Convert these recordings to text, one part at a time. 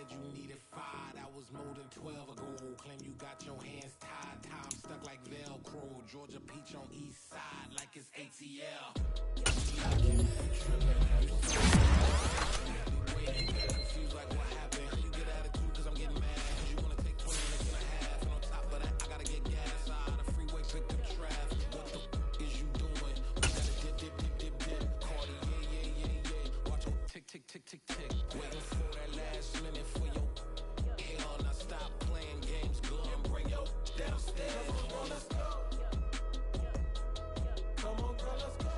said you needed 5, that was more than 12 ago. Claim you got your hands tied, time stuck like Velcro. Georgia Peach on east side like it's ATL. Confused like what happened. You get attitude cause I'm getting mad. You wanna take 20 minutes and a half. And on top of that, I gotta get gas out of the freeway, pick up traffic. What the is you doing? We gotta dip. Cardi, yeah. Watch your tick. Waiting for that last minute for your hell. Now stop playing games, go and bring your downstairs. Come on, let's go. Come on, girl, let's go.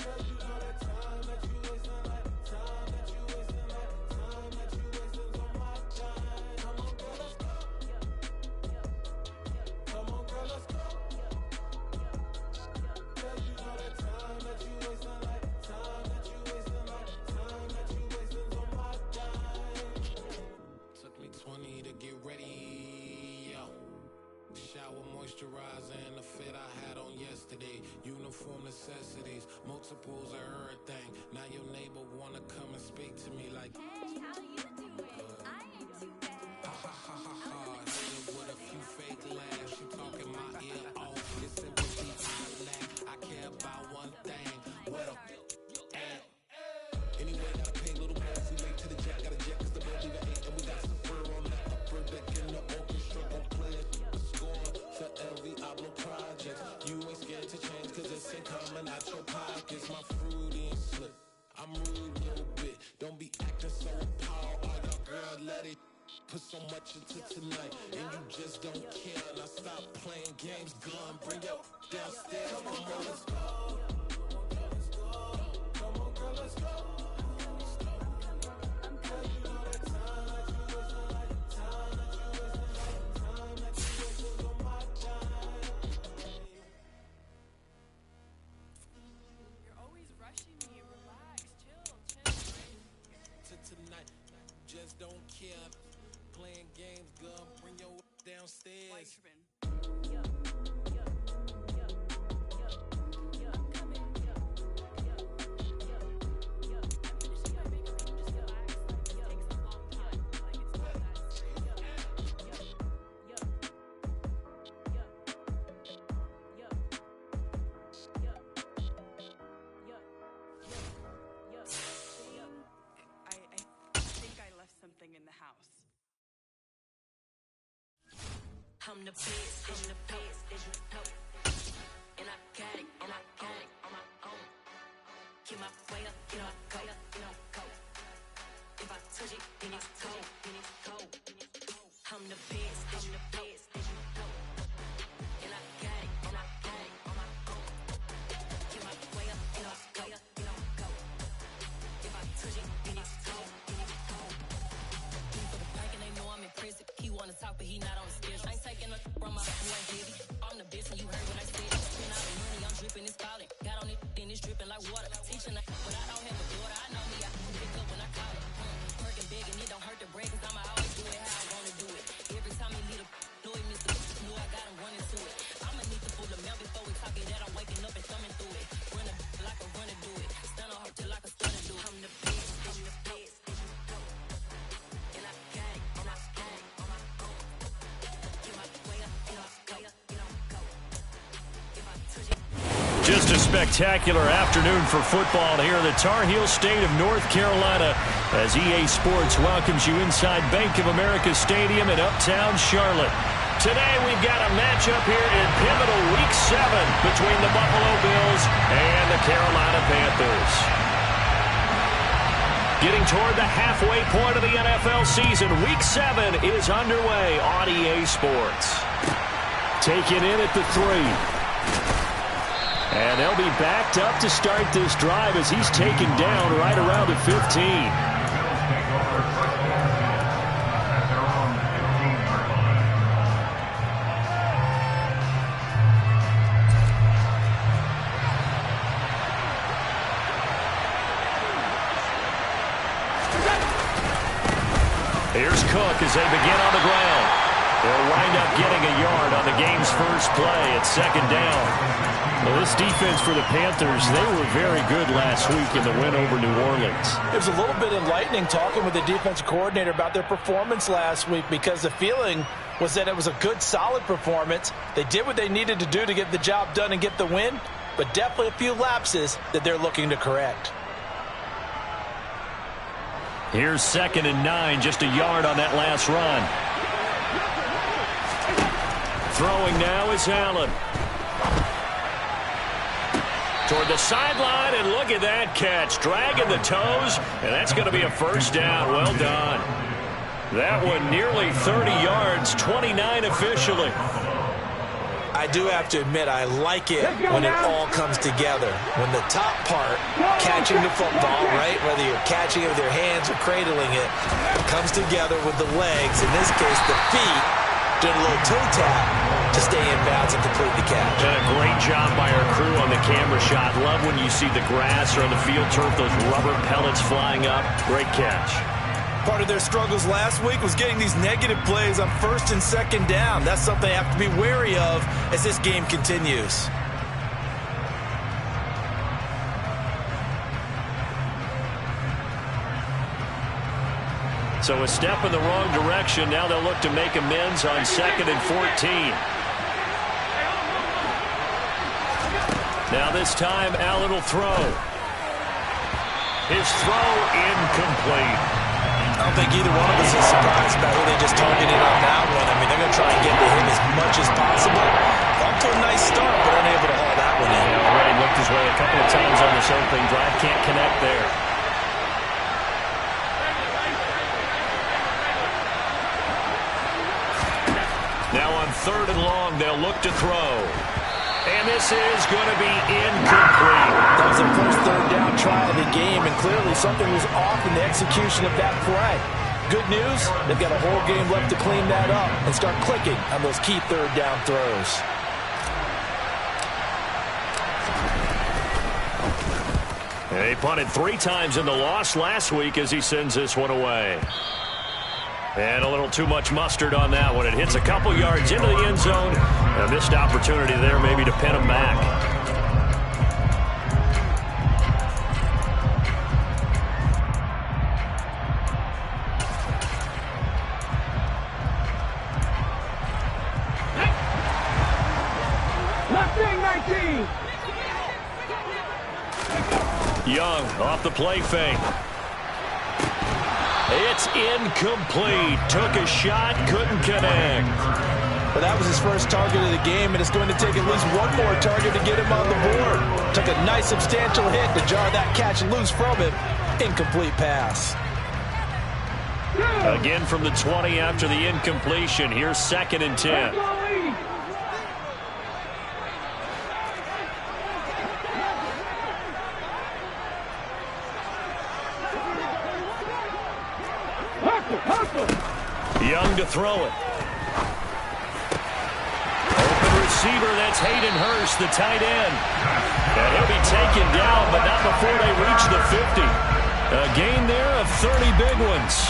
Girl, you know that time that you wasting, like time that you wasting, like time that you wasting on my time. Come on, girl, let's go. Come on, girl, let's go. Girl, you know that time that you wasting, like time that you wasting, like time that you wasting on my time. Took me 20 to get ready, yo. Shower, moisturizer, and the fit I had on yesterday. Uniform necessities, multiples of everything. Now your neighbor wanna come and speak to me like, hey, how you doing? I ain't too bad. ha. Nigga with a few fake laughs, she talking my ear off. It's sympathy I lack. I care about one thing. What a at. Anyway, gotta pay a little more. We late to the jet, got a jet cause the boat even ate. And we got Super on the upper deck in the orchestra. Gon' play a score for every Ablo project. You ain't scared to change cause it's ain't coming out your pockets. My fruity and slip. I'm rude a little bit. Don't be acting so appalled. Oh, your girl, let it put so much into tonight. And you just don't care. Now stop playing games, gun. Bring your downstairs. Come on, girl, let's go. Come on, girl, let's go. Girl, you know that time that you wasting, like time that you wasting, like time that you wasting on my time. You're always rushing me. Relax, chill, right? To tonight, just don't care. Playing games, gun. Bring your downstairs. Why tripping? Something in the house. I'm the best, and you know, and I got it on my own. Get my way up, go. If I touch it, then it's cold. I'm the best, and you know, and I got it on my own. Get my way up, go. If I touch it, then it's cold. He wanna talk, but he not on the schedule. I ain't taking no from my you ain't heavy. I'm the best, and you heard what I said. Spend all the money, I'm dripping, it's falling. Got on it, then it's dripping like water. Teaching that, but I don't have a daughter. I know me, I can pick up when I call it. Working big, and it don't hurt the break, cause I'ma always do it how I wanna do it. Every time he lead a know he miss the know I got him running to it. I'ma need to pull the mail before we talk it that I'm waking up and thumbing through it. Run a like a runner do it. Stun on her till like a stunner do it. I'm the best, and I got it on my own. Just a spectacular afternoon for football here in the Tar Heel state of North Carolina as EA Sports welcomes you inside Bank of America Stadium in uptown Charlotte. Today we've got a matchup here in pivotal Week 7 between the Buffalo Bills and the Carolina Panthers. Getting toward the halfway point of the NFL season, Week 7 is underway on EA Sports. Taken in at the 3. And they'll be backed up to start this drive as he's taken down right around the 15. Here's Cook as they begin on the ground. They'll wind up getting a yard on the game's first play at second down. Well, this defense for the Panthers, they were very good last week in the win over New Orleans. It was a little bit enlightening talking with the defensive coordinator about their performance last week, because the feeling was that it was a good, solid performance. They did what they needed to do to get the job done and get the win, but definitely a few lapses that they're looking to correct. Here's 2nd and 9, just a yard on that last run. Throwing now is Allen. Toward the sideline, and look at that catch. Dragging the toes, and that's going to be a first down. Well done. That one nearly 30 yards, 29 officially. I do have to admit, I like it when it all comes together. When the top part, catching the football, right, whether you're catching it with your hands or cradling it, comes together with the legs, in this case the feet, doing a little toe tap to stay in bounds and complete the catch. And a great job by our crew on the camera shot. Love when you see the grass or on the field turf, those rubber pellets flying up. Great catch. Part of their struggles last week was getting these negative plays on 1st and 2nd down. That's something they have to be wary of as this game continues. So a step in the wrong direction. Now they'll look to make amends on 2nd and 14. Now this time, Allen will throw. His throw incomplete. I don't think either one of us is surprised about who they just targeted on that one. I mean, they're going to try and get to him as much as possible. Off to a nice start, but unable to haul that one in. Yeah, already looked his way a couple of times on this opening drive. Can't connect there. Now on 3rd and long, they'll look to throw. And this is going to be incomplete. That was their first 3rd down try of the game, and clearly something was off in the execution of that play. Good news, they've got a whole game left to clean that up and start clicking on those key 3rd down throws. And he punted 3 times in the loss last week as he sends this one away. And a little too much mustard on that one. It hits a couple yards into the end zone. A missed opportunity there maybe to pin him back. Young off the play fake. It's incomplete. Took a shot, couldn't connect. But that was his first target of the game, and it's going to take at least one more target to get him on the board. Took a nice substantial hit to jar that catch loose from him. Incomplete pass. Again from the 20 after the incompletion. Here's 2nd and 10. Young to throw it. Open receiver, that's Hayden Hurst, the tight end. And he'll be taken down, but not before they reach the 50. A gain there of 30 big ones.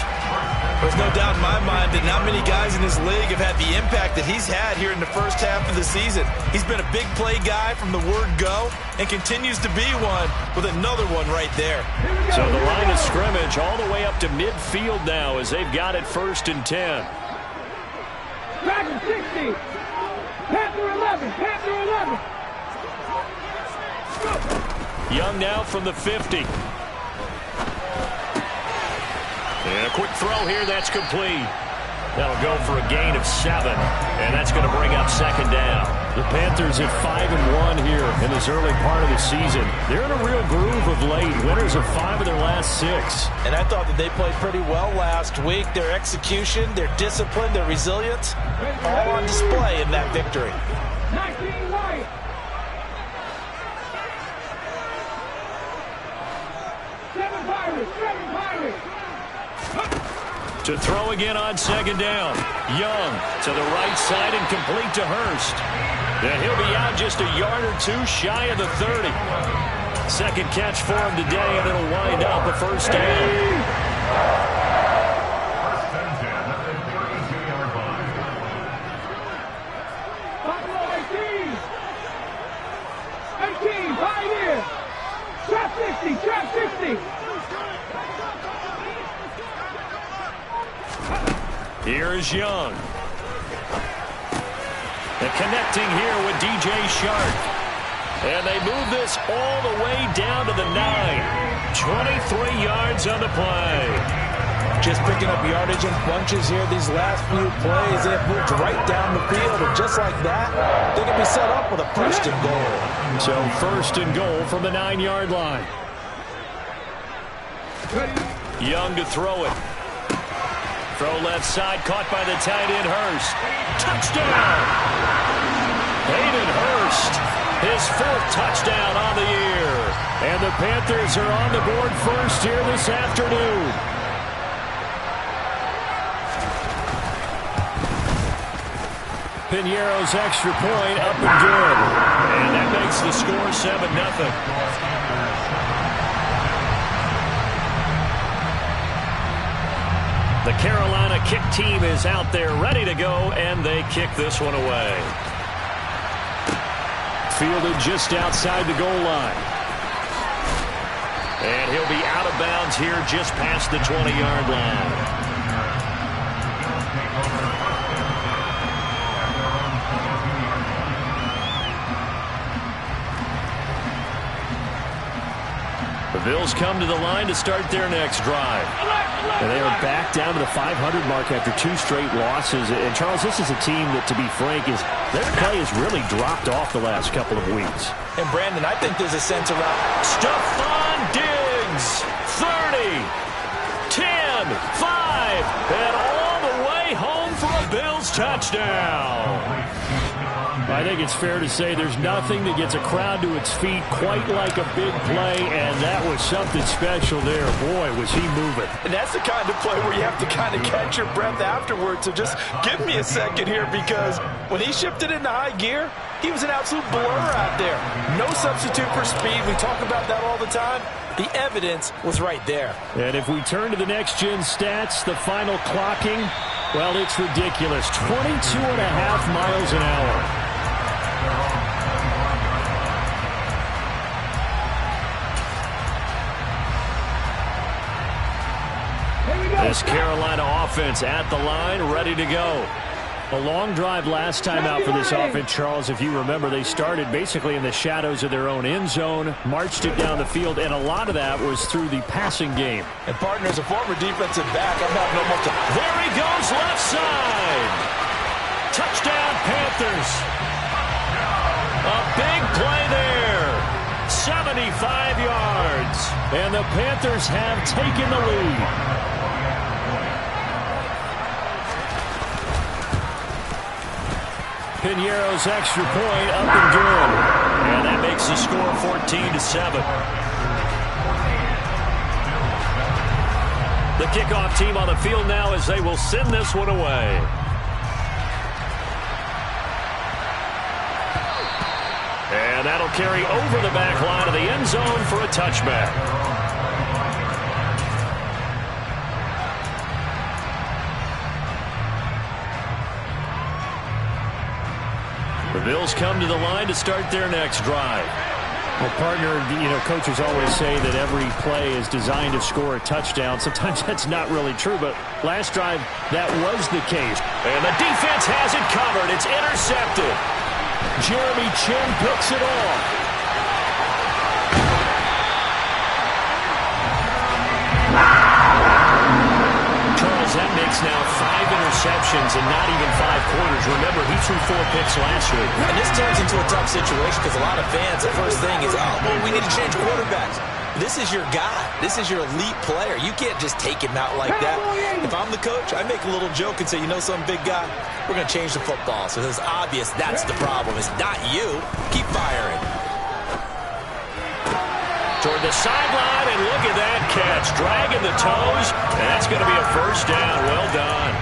There's no doubt in my mind that not many guys in this league have had the impact that he's had here in the first half of the season. He's been a big play guy from the word go and continues to be one with another one right there. So the line of scrimmage all the way up to midfield now as they've got it 1st and 10. Dragon 60. Panther 11. Panther 11. Young now from the 50. And a quick throw here, that's complete. That'll go for a gain of 7, and that's going to bring up 2nd down. The Panthers at 5-1 here in this early part of the season. They're in a real groove of late. Winners of 5 of their last 6. And I thought that they played pretty well last week. Their execution, their discipline, their resilience, all on display in that victory. 19 White. Seven Pirates. To throw again on 2nd down. Young to the right side and complete to Hurst. And he'll be out just a yard or 2 shy of the 30. 2nd catch for him today, and it'll wind up a first down. Here's Young. And connecting here with DJ Shark. And they move this all the way down to the 9. 23 yards on the play. Just picking up yardage in bunches here these last few plays. They have moved right down the field, and just like that, they can be set up with a first and goal. So first and goal from the 9-yard line. Young to throw it. Throw left side, caught by the tight end Hurst. Touchdown! Hayden Hurst, his 4th touchdown on the year. And the Panthers are on the board first here this afternoon. Piñeiro's extra point up and good. And that makes the score 7-0. The Carolina kick team is out there ready to go, and they kick this one away. Fielded just outside the goal line. And he'll be out of bounds here just past the 20-yard line. The Bills come to the line to start their next drive. And they are back down to the 500 mark after 2 straight losses. And, Charles, this is a team that, to be frank, their play has really dropped off the last couple of weeks. And, Brandon, I think there's a sense around. Stephon Diggs, 30, 10, 5, and all the way home for a Bills touchdown. I think it's fair to say there's nothing that gets a crowd to its feet quite like a big play, and that was something special there. Boy, was he moving. And that's the kind of play where you have to kind of catch your breath afterwards. So just give me a second here, because when he shifted into high gear, he was an absolute blur out there. No substitute for speed. We talk about that all the time. The evidence was right there. And if we turn to the next-gen stats, the final clocking, well, it's ridiculous. 22.5 miles an hour. This Carolina offense at the line, ready to go. A long drive last time out for this offense, Charles. If you remember, they started basically in the shadows of their own end zone, marched it down the field, and a lot of that was through the passing game. And, partner, as a former defensive back, I'm having almost a... There he goes, left side. Touchdown, Panthers. A big play there. 75 yards. And the Panthers have taken the lead. Piñeiro's extra point up and good. And that makes the score 14-7. The kickoff team on the field now as they will send this one away. And that'll carry over the back line of the end zone for a touchback. The Bills come to the line to start their next drive. Well, partner, coaches always say that every play is designed to score a touchdown. Sometimes that's not really true, but last drive, that was the case. And the defense has it covered. It's intercepted. Jeremy Chin picks it off. That makes now 5 interceptions in not even 5 quarters. Remember, he threw 4 picks last week. And this turns into a tough situation because a lot of fans, the first thing is, we need to change quarterbacks. This is your guy. This is your elite player. You can't just take him out like that. If I'm the coach, I make a little joke and say, some big guy, we're going to change the football. So it's obvious that's the problem. It's not you. Keep firing. Toward the sideline, and look at that catch. Dragging the toes, and that's going to be a first down. Well done.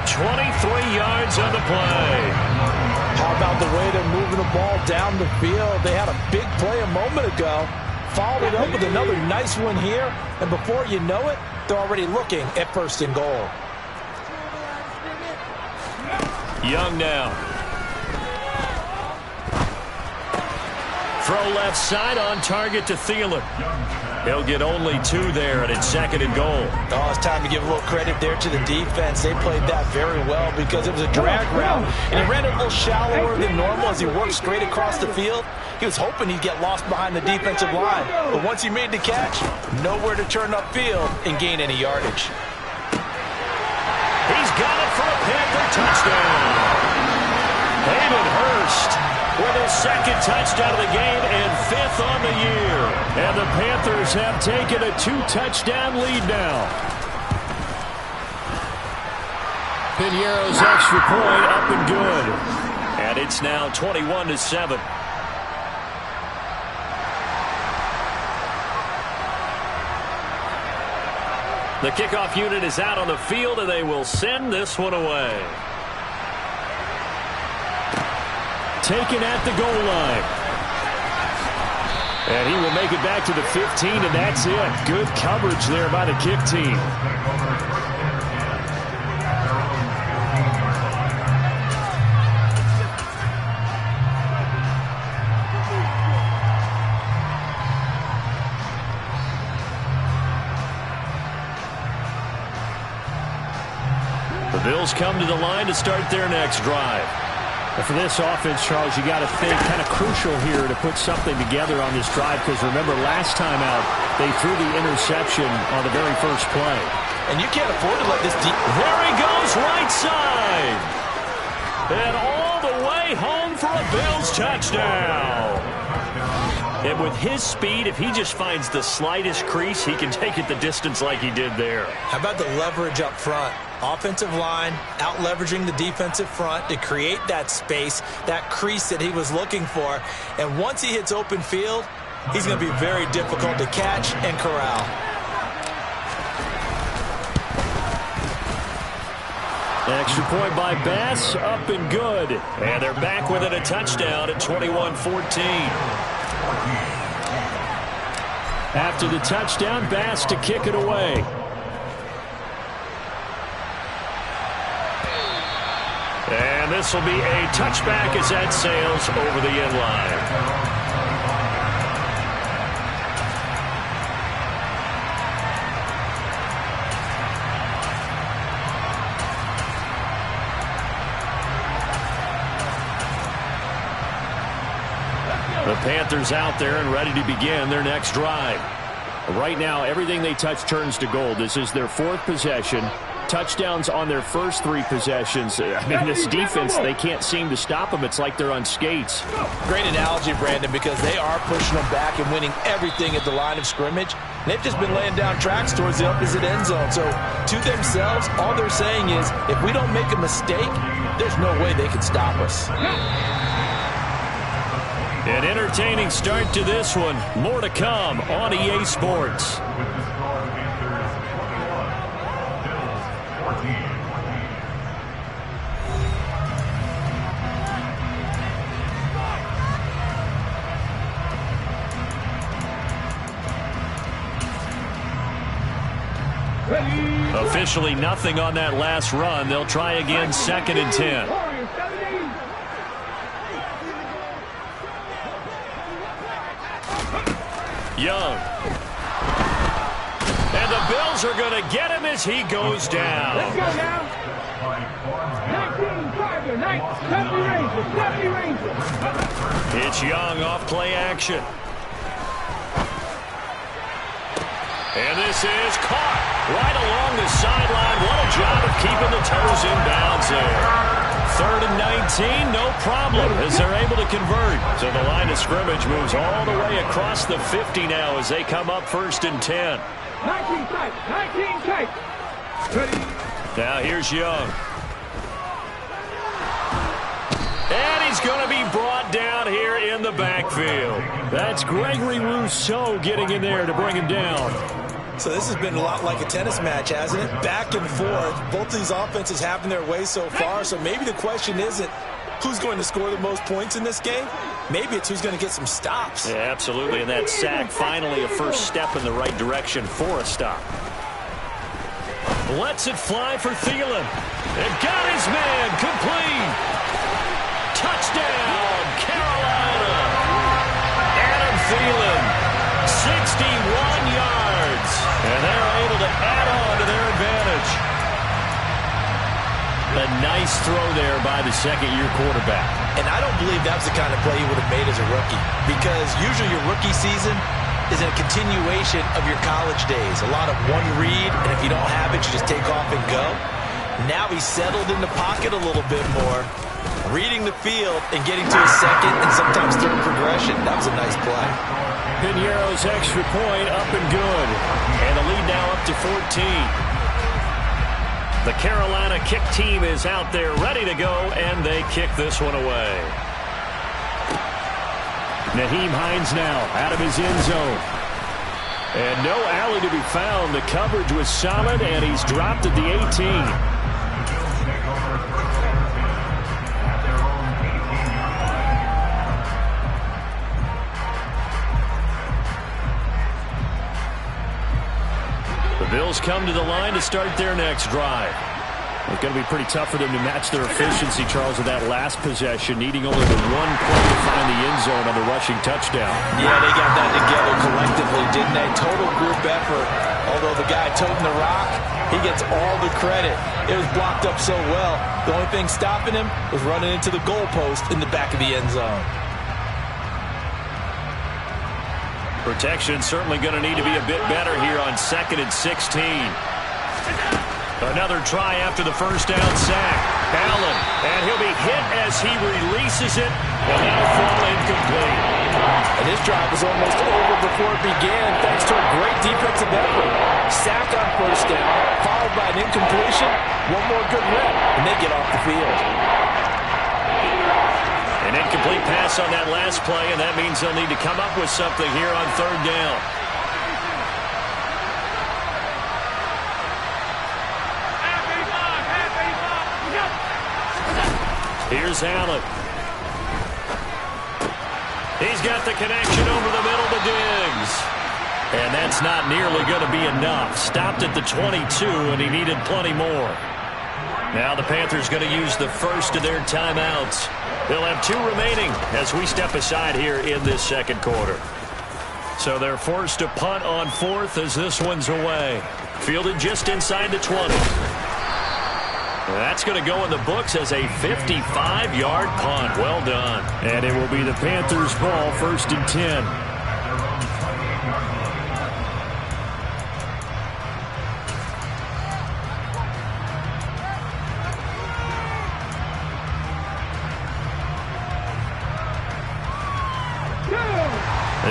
23 yards on the play. How about the way they're moving the ball down the field? They had a big play a moment ago. Followed it up with another nice one here, and before you know it, they're already looking at first and goal. Young now. Throw left side on target to Thielen. He'll get only 2 there, and it's 2nd and goal. Oh, it's time to give a little credit there to the defense. They played that very well because it was a drag route, and he ran it a little shallower than normal as he worked straight across the field. He was hoping he'd get lost behind the defensive line, but once he made the catch, nowhere to turn upfield and gain any yardage. He's got it for a Panther touchdown. Hayden Hurst with his 2nd touchdown of the game and 5th on the year. And the Panthers have taken a 2-touchdown lead now. Piñeiro's extra point up and good. And it's now 21-7. The kickoff unit is out on the field, and they will send this one away. Taken at the goal line. And he will make it back to the 15, and that's it. Good coverage there by the kick team. The Bills come to the line to start their next drive. And for this offense, Charles, you got to think kind of crucial here to put something together on this drive, because remember last time out they threw the interception on the very first play. And you can't afford to let this deep. There he goes, right side. And all the way home for a Bills touchdown. And with his speed, if he just finds the slightest crease, he can take it the distance like he did there. How about the leverage up front? Offensive line out leveraging the defensive front to create that space, that crease that he was looking for. And once he hits open field, he's going to be very difficult to catch and corral. Extra point by Bass, up and good. And they're back within a touchdown at 21-14. After the touchdown, Bass to kick it away. And this will be a touchback as that sails over the end line. The Panthers out there and ready to begin their next drive. Right now, everything they touch turns to gold. This is their 4th possession. Touchdowns on their first 3 possessions. I mean, this defense, they can't seem to stop them. It's like they're on skates. Great analogy, Brandon, because they are pushing them back and winning everything at the line of scrimmage. And they've just been laying down tracks towards the opposite end zone. So to themselves, all they're saying is, if we don't make a mistake, there's no way they can stop us. An entertaining start to this one. More to come on EA Sports. Officially nothing on that last run. They'll try again, 2nd and 10. Young. And the Bills are going to get him as he goes down. Let's go now. 70 Rangers. It's Young off play action. And this is caught right along the sideline. What a job of keeping the toes in bounds there. 3rd and 19, no problem as they're able to convert. So the line of scrimmage moves all the way across the 50 now as they come up 1st and 10. 19 tight. Now here's Young. And he's going to be brought down here in the backfield. That's Gregory Rousseau getting in there to bring him down. So this has been a lot like a tennis match, hasn't it? Back and forth. Both these offenses having their way so far. So maybe the question isn't who's going to score the most points in this game. Maybe it's who's going to get some stops. Yeah, absolutely. And that sack, finally a first step in the right direction for a stop. Lets it fly for Thielen. And got his man complete. Touchdown, Carolina. Adam Thielen, 60 yards. And they're able to add on to their advantage. A nice throw there by the second-year quarterback. And I don't believe that was the kind of play he would have made as a rookie, because usually your rookie season is a continuation of your college days. A lot of one read, and if you don't have it, you just take off and go. Now he's settled in the pocket a little bit more, reading the field and getting to his second and sometimes third progression. That was a nice play. Piñeiro's extra point up and good. And the lead now up to 14. The Carolina kick team is out there ready to go, and they kick this one away. Nyheim Hines now out of his end zone. And no alley to be found. The coverage was solid, and he's dropped at the 18. Bills come to the line to start their next drive. It's going to be pretty tough for them to match their efficiency, Charles, of that last possession, needing only the one play to find the end zone on the rushing touchdown. Yeah, they got that together collectively, didn't they? Total group effort. Although the guy toting the rock, he gets all the credit. It was blocked up so well. The only thing stopping him was running into the goalpost in the back of the end zone. Protection certainly going to need to be a bit better here on 2nd and 16. Another try after the first down sack. Allen, and he'll be hit as he releases it, and that'll fall incomplete. And this drive was almost over before it began thanks to a great defensive effort. Sack on first down, followed by an incompletion, one more good rep, and they get off the field. An incomplete pass on that last play, and that means they'll need to come up with something here on 3rd down. Here's Allen. He's got the connection over the middle to Diggs. And that's not nearly going to be enough. Stopped at the 22, and he needed plenty more. Now the Panthers going to use the first of their timeouts. They'll have 2 remaining as we step aside here in this second quarter. So they're forced to punt on 4th as this one's away. Fielded just inside the 20. That's going to go in the books as a 55-yard punt. Well done. And it will be the Panthers' ball, 1st and 10.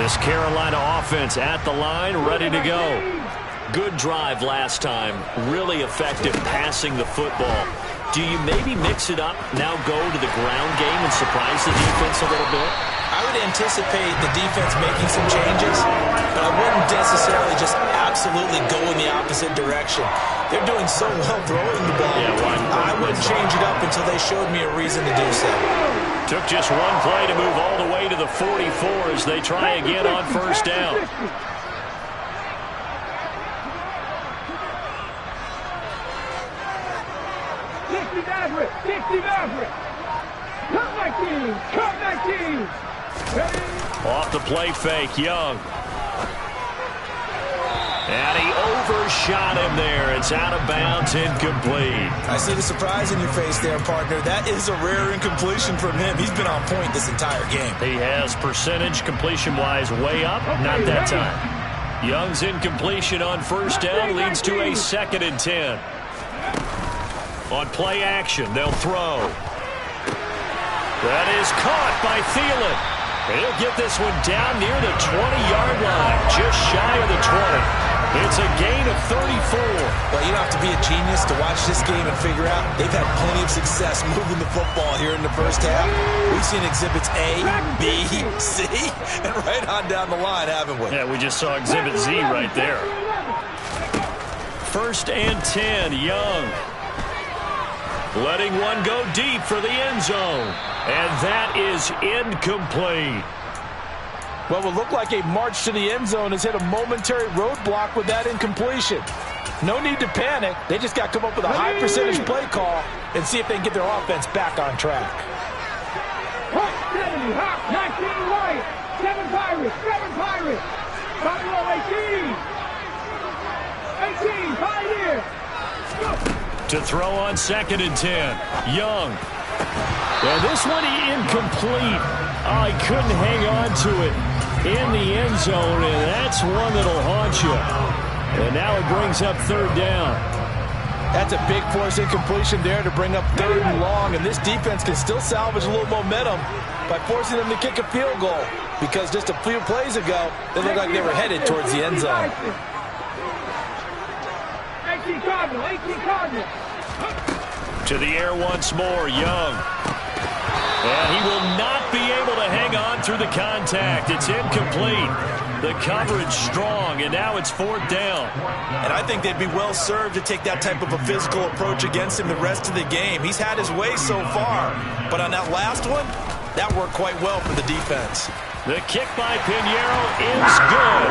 This Carolina offense at the line, ready to go. Good drive last time. Really effective passing the football. Do you maybe mix it up, now go to the ground game and surprise the defense a little bit? I would anticipate the defense making some changes, but I wouldn't necessarily just absolutely go in the opposite direction. They're doing so well throwing the ball. Yeah, I wouldn't change it up until they showed me a reason to do so. Took just one play to move all the way to the 44 as they try again on 1st down. Off the play fake, Young. And he overshot him there. It's out of bounds, incomplete. I see the surprise in your face there, partner. That is a rare incompletion from him. He's been on point this entire game. He has percentage completion-wise way up. Not that time. Young's incompletion on 1st down leads to a 2nd and 10. On play action, they'll throw. That is caught by Thielen. He'll get this one down near the 20-yard line, just shy of the 20. It's a gain of 34. Well, you don't have to be a genius to watch this game and figure out they've had plenty of success moving the football here in the first half. We've seen exhibits A, B, C, and right on down the line, haven't we? Yeah, we just saw exhibit Z right there. 1st and 10, Young. Letting one go deep for the end zone. And that is incomplete. Well, it looked like a march to the end zone has hit a momentary roadblock with that incompletion. No need to panic. They just got to come up with a high percentage play call and see if they can get their offense back on track. 70, 19 Lions, 7 Pirates, 7 Pirates. Top row, 18. 18, 5 here. To throw on 2nd and 10. Young. And this one incomplete. Oh, he couldn't hang on to it in the end zone, and that's one that'll haunt you. And now it brings up 3rd down. That's a big force incompletion there to bring up 3rd and long, and this defense can still salvage a little momentum by forcing them to kick a field goal, because just a few plays ago, they looked like they were headed towards the end zone. 18 Cardinal, 18 Cardinal. To the air once more, Young. And he will not be able to hang on through the contact. It's incomplete. The coverage strong, and now it's 4th down. And I think they'd be well served to take that type of a physical approach against him the rest of the game. He's had his way so far, but on that last one, that worked quite well for the defense. The kick by Pinheiro is good.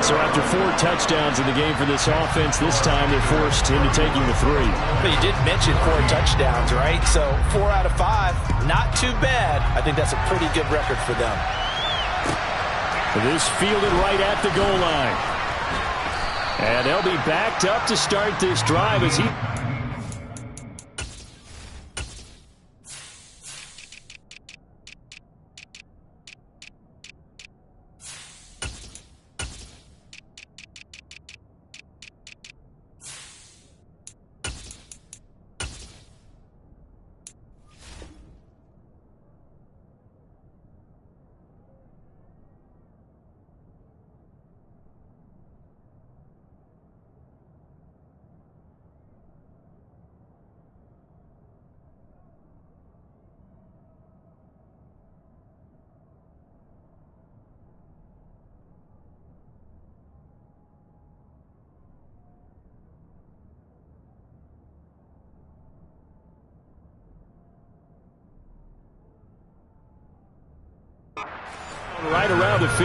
So after 4 touchdowns in the game for this offense, this time they're forced into taking the 3. But you did mention 4 touchdowns, right? So 4 out of 5, not too bad. I think that's a pretty good record for them. This fielded right at the goal line. And they'll be backed up to start this drive as he... Right around the 15.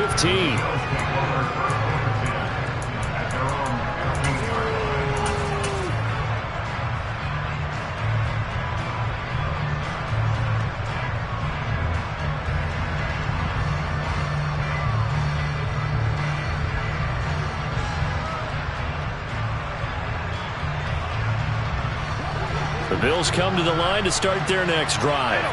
The Bills come to the line to start their next drive.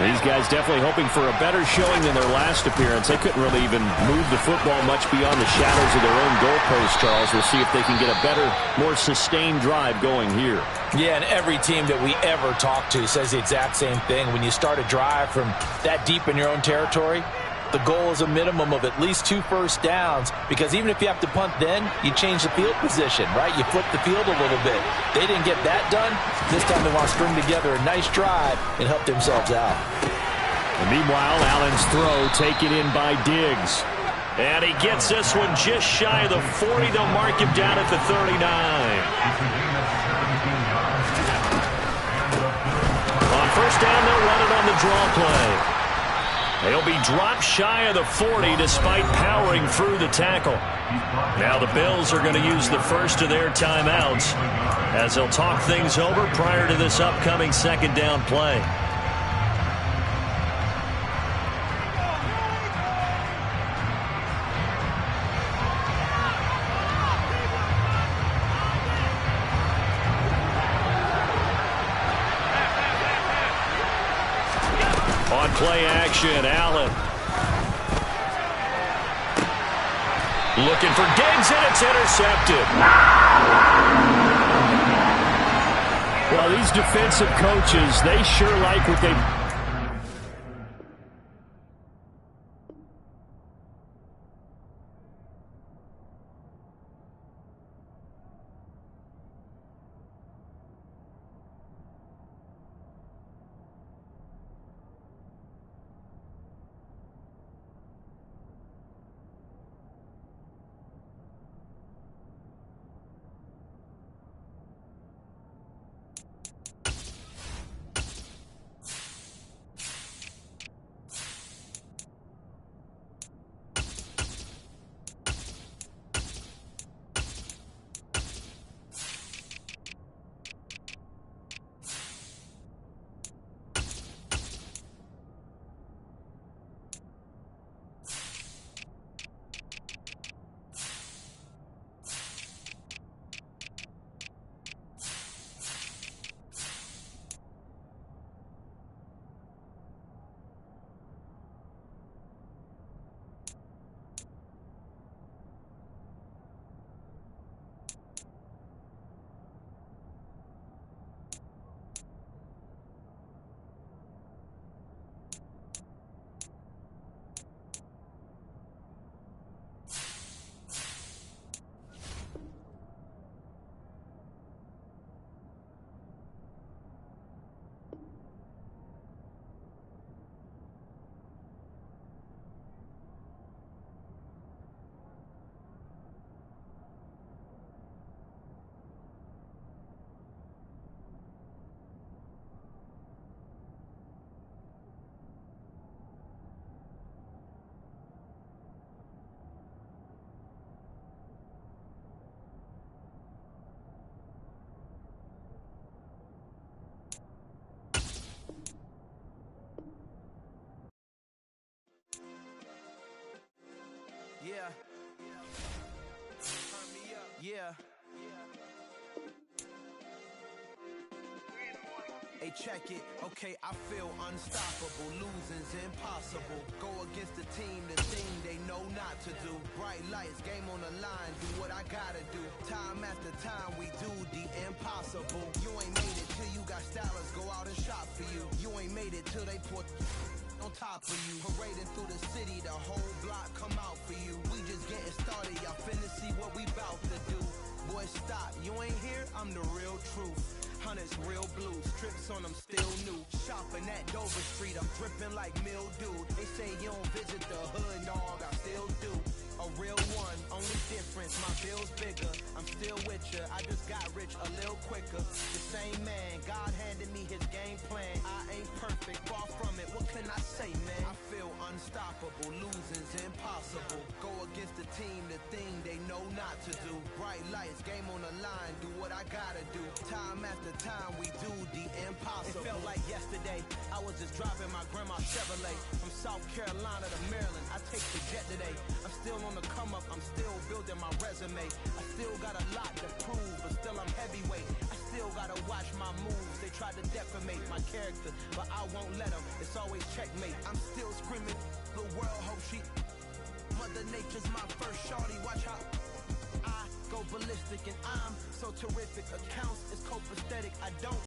These guys definitely hoping for a better showing than their last appearance. They couldn't really even move the football much beyond the shadows of their own goalpost, Charles. We'll see if they can get a better, more sustained drive going here. Yeah, and every team that we ever talk to says the exact same thing. When you start a drive from that deep in your own territory, the goal is a minimum of at least 2 first downs, because even if you have to punt then, you change the field position, right? You flip the field a little bit. They didn't get that done. This time they want to string together a nice drive and help themselves out. And meanwhile, Allen's throw taken in by Diggs. And he gets this one just shy of the 40. They'll mark him down at the 39. On first down, they'll run it on the draw play. They'll be dropped shy of the 40 despite powering through the tackle. Now the Bills are going to use the first of their timeouts as they'll talk things over prior to this upcoming 2nd down play. On play action, Allen. Looking for Diggs, and it's intercepted. Well, these defensive coaches, they sure like what they... check it. Okay, I feel unstoppable. Losing's impossible. Go against the team, the thing they know not to do. Bright lights, game on the line, do what I gotta do. Time after time, we do the impossible. You ain't made it till you got stylers go out and shop for you. You ain't made it till they put on top of you. Parading through the city, the whole block come out for you. We just getting started, y'all finna see what we bout to do. Boy, stop, you ain't here, I'm the real truth. Hunters, real blue, strips on them still new. Shopping at Dover Street, I'm dripping like mildew. They say you don't visit the hood, dog, I still do. A real one, only difference, my bill's bigger. I'm still with ya, I just got rich a little quicker. The same man, God handed me his game plan. I ain't perfect, far from it, what can I say, man? I feel unstoppable, losing's impossible. Go against the team, the thing they know not to do. Bright lights, game on the line, do what I gotta do. Time after time, we do the impossible. It felt like yesterday, I was just driving my grandma's Chevrolet. From South Carolina to Maryland, I take the jet today. I'm still on the come up, I'm still building my resume. I still got a lot to prove, but still I'm heavyweight. I still gotta watch my moves. They tried to defamate my character, but I won't let them. It's always checkmate. I'm still screaming, the world hope she. Mother Nature's my first shorty, watch how I go ballistic and I'm so terrific. Accounts is copacetic, I don't